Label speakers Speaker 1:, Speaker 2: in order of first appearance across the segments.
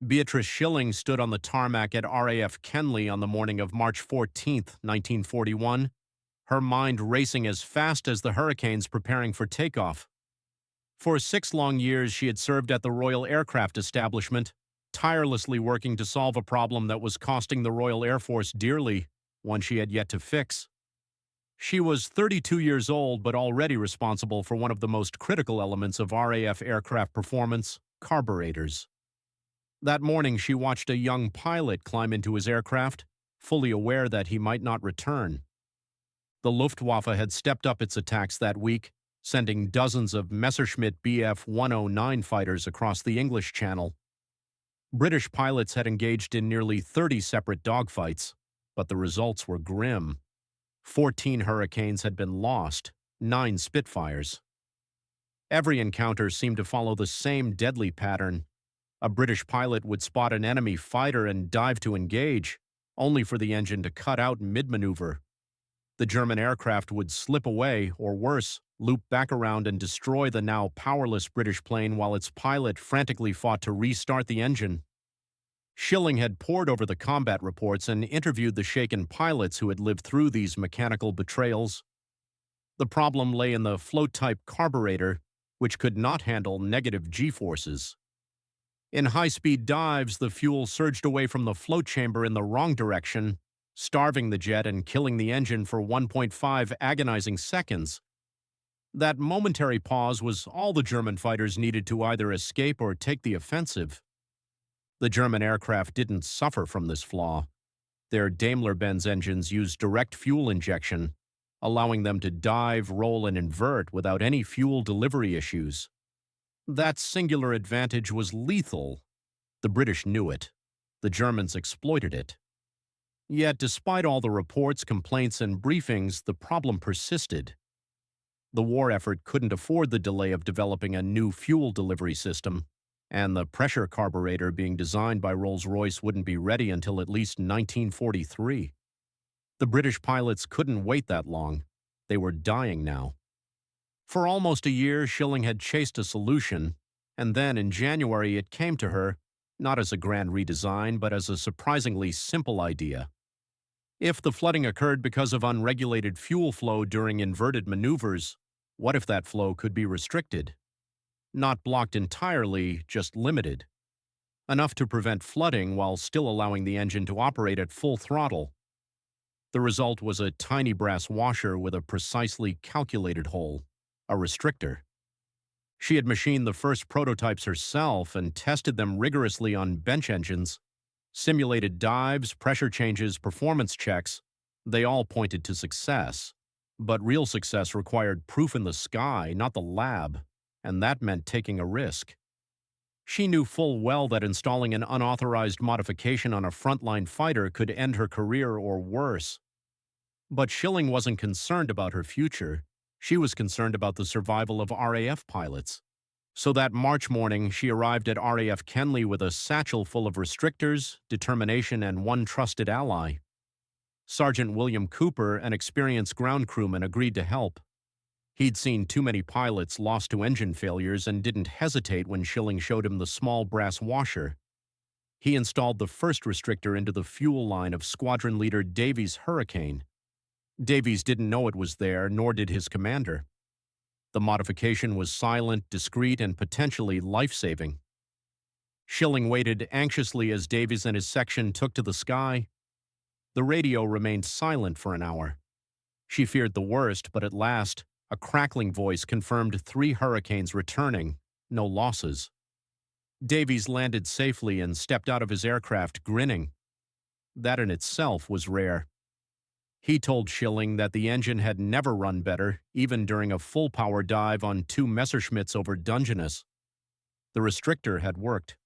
Speaker 1: Beatrice Shilling stood on the tarmac at RAF Kenley on the morning of March 14, 1941, her mind racing as fast as the Hurricanes preparing for takeoff. For 6 long years, she had served at the Royal Aircraft Establishment, tirelessly working to solve a problem that was costing the Royal Air Force dearly, one she had yet to fix. She was 32 years old, but already responsible for one of the most critical elements of RAF aircraft performance, carburetors. That morning, she watched a young pilot climb into his aircraft, fully aware that he might not return. The Luftwaffe had stepped up its attacks that week, sending dozens of Messerschmitt Bf 109 fighters across the English Channel. British pilots had engaged in nearly 30 separate dogfights, but the results were grim. 14 Hurricanes had been lost, 9 Spitfires. Every encounter seemed to follow the same deadly pattern. A British pilot would spot an enemy fighter and dive to engage, only for the engine to cut out mid-maneuver. The German aircraft would slip away, or worse, loop back around and destroy the now powerless British plane while its pilot frantically fought to restart the engine. Shilling had pored over the combat reports and interviewed the shaken pilots who had lived through these mechanical betrayals. The problem lay in the float-type carburetor, which could not handle negative G-forces. In high-speed dives, the fuel surged away from the float chamber in the wrong direction, starving the jet and killing the engine for 1.5 agonizing seconds. That momentary pause was all the German fighters needed to either escape or take the offensive. The German aircraft didn't suffer from this flaw. Their Daimler-Benz engines used direct fuel injection, allowing them to dive, roll, and invert without any fuel delivery issues. That singular advantage was lethal. The British knew it. The Germans exploited it. Yet, despite all the reports, complaints, and briefings, the problem persisted. The war effort couldn't afford the delay of developing a new fuel delivery system, and the pressure carburetor being designed by Rolls Royce wouldn't be ready until at least 1943. The British pilots couldn't wait that long. They were dying now. For almost a year, Shilling had chased a solution, and then in January it came to her, not as a grand redesign, but as a surprisingly simple idea. If the flooding occurred because of unregulated fuel flow during inverted maneuvers, what if that flow could be restricted? Not blocked entirely, just limited. Enough to prevent flooding while still allowing the engine to operate at full throttle. The result was a tiny brass washer with a precisely calculated hole, a restrictor. She had machined the first prototypes herself and tested them rigorously on bench engines. Simulated dives, pressure changes, performance checks, they all pointed to success. But real success required proof in the sky, not the lab, and that meant taking a risk. She knew full well that installing an unauthorized modification on a frontline fighter could end her career or worse. But Shilling wasn't concerned about her future. She was concerned about the survival of RAF pilots. So that March morning, she arrived at RAF Kenley with a satchel full of restrictors, determination, and one trusted ally. Sergeant William Cooper, an experienced ground crewman, agreed to help. He'd seen too many pilots lost to engine failures and didn't hesitate when Shilling showed him the small brass washer. He installed the first restrictor into the fuel line of Squadron Leader Davies' Hurricane. Davies didn't know it was there, nor did his commander. The modification was silent, discreet, and potentially life-saving. Shilling waited anxiously as Davies and his section took to the sky. The radio remained silent for an hour. She feared the worst, but at last, a crackling voice confirmed 3 Hurricanes returning, no losses. Davies landed safely and stepped out of his aircraft grinning. That in itself was rare. He told Shilling that the engine had never run better, even during a full-power dive on 2 Messerschmitts over Dungeness. The restrictor had worked.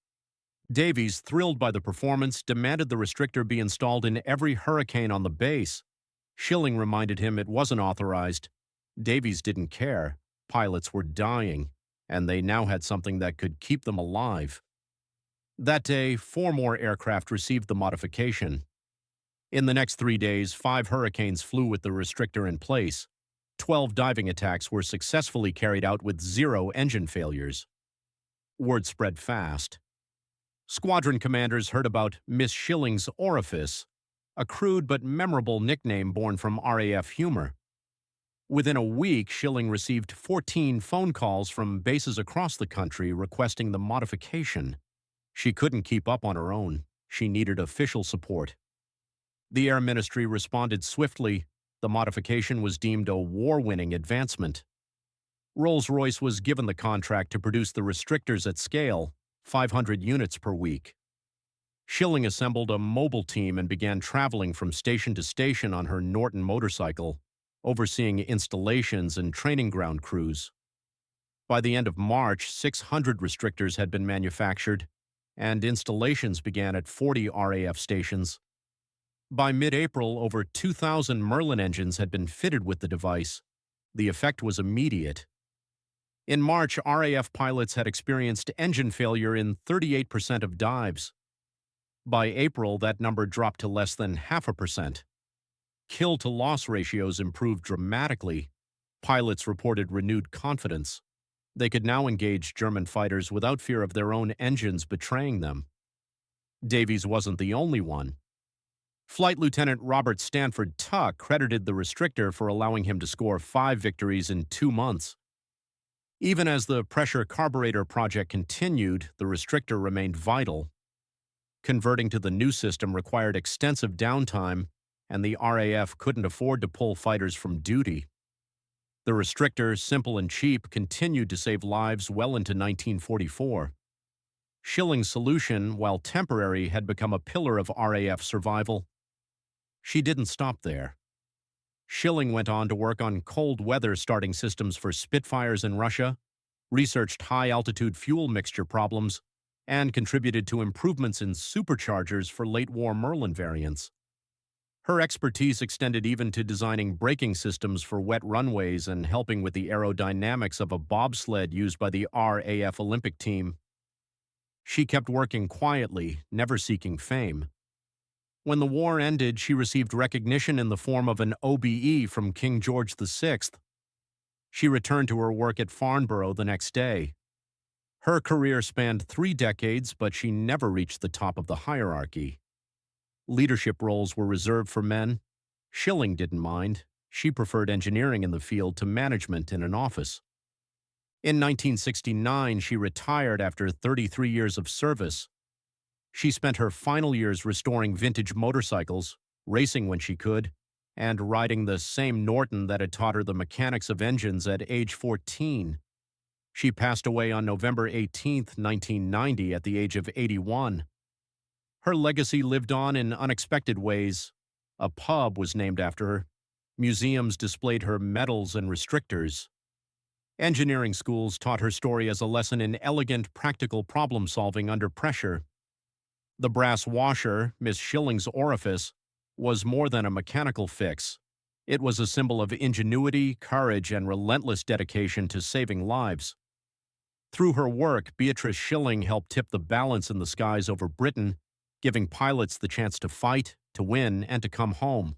Speaker 1: Davies, thrilled by the performance, demanded the restrictor be installed in every Hurricane on the base. Shilling reminded him it wasn't authorized. Davies didn't care. Pilots were dying, and they now had something that could keep them alive. That day, 4 more aircraft received the modification. In the next 3 days, 5 Hurricanes flew with the restrictor in place. 12 diving attacks were successfully carried out with 0 engine failures. Word spread fast. Squadron commanders heard about Miss Shilling's Orifice, a crude but memorable nickname born from RAF humor. Within a week, Shilling received 14 phone calls from bases across the country requesting the modification. She couldn't keep up on her own. She needed official support. The Air Ministry responded swiftly. The modification was deemed a war-winning advancement. Rolls Royce was given the contract to produce the restrictors at scale, 500 units per week. Shilling assembled a mobile team and began traveling from station to station on her Norton motorcycle, overseeing installations and training ground crews. By the end of March, 600 restrictors had been manufactured, and installations began at 40 RAF stations. By mid-April, over 2,000 Merlin engines had been fitted with the device. The effect was immediate. In March, RAF pilots had experienced engine failure in 38% of dives. By April, that number dropped to less than 0.5%. Kill-to-loss ratios improved dramatically. Pilots reported renewed confidence. They could now engage German fighters without fear of their own engines betraying them. Davies wasn't the only one. Flight Lieutenant Robert Stanford Tuck credited the restrictor for allowing him to score 5 victories in 2 months. Even as the pressure carburetor project continued, the restrictor remained vital. Converting to the new system required extensive downtime, and the RAF couldn't afford to pull fighters from duty. The restrictor, simple and cheap, continued to save lives well into 1944. Shilling's solution, while temporary, had become a pillar of RAF survival. She didn't stop there. Shilling went on to work on cold weather starting systems for Spitfires in Russia, researched high-altitude fuel mixture problems, and contributed to improvements in superchargers for late-war Merlin variants. Her expertise extended even to designing braking systems for wet runways and helping with the aerodynamics of a bobsled used by the RAF Olympic team. She kept working quietly, never seeking fame. When the war ended, she received recognition in the form of an OBE from King George VI. She returned to her work at Farnborough the next day. Her career spanned 3 decades, but she never reached the top of the hierarchy. Leadership roles were reserved for men. Shilling didn't mind. She preferred engineering in the field to management in an office. In 1969, she retired after 33 years of service. She spent her final years restoring vintage motorcycles, racing when she could, and riding the same Norton that had taught her the mechanics of engines at age 14. She passed away on November 18, 1990, at the age of 81. Her legacy lived on in unexpected ways. A pub was named after her. Museums displayed her medals and restrictors. Engineering schools taught her story as a lesson in elegant, practical problem-solving under pressure. The brass washer, Miss Shilling's Orifice, was more than a mechanical fix. It was a symbol of ingenuity, courage, and relentless dedication to saving lives. Through her work, Beatrice Shilling helped tip the balance in the skies over Britain, giving pilots the chance to fight, to win, and to come home.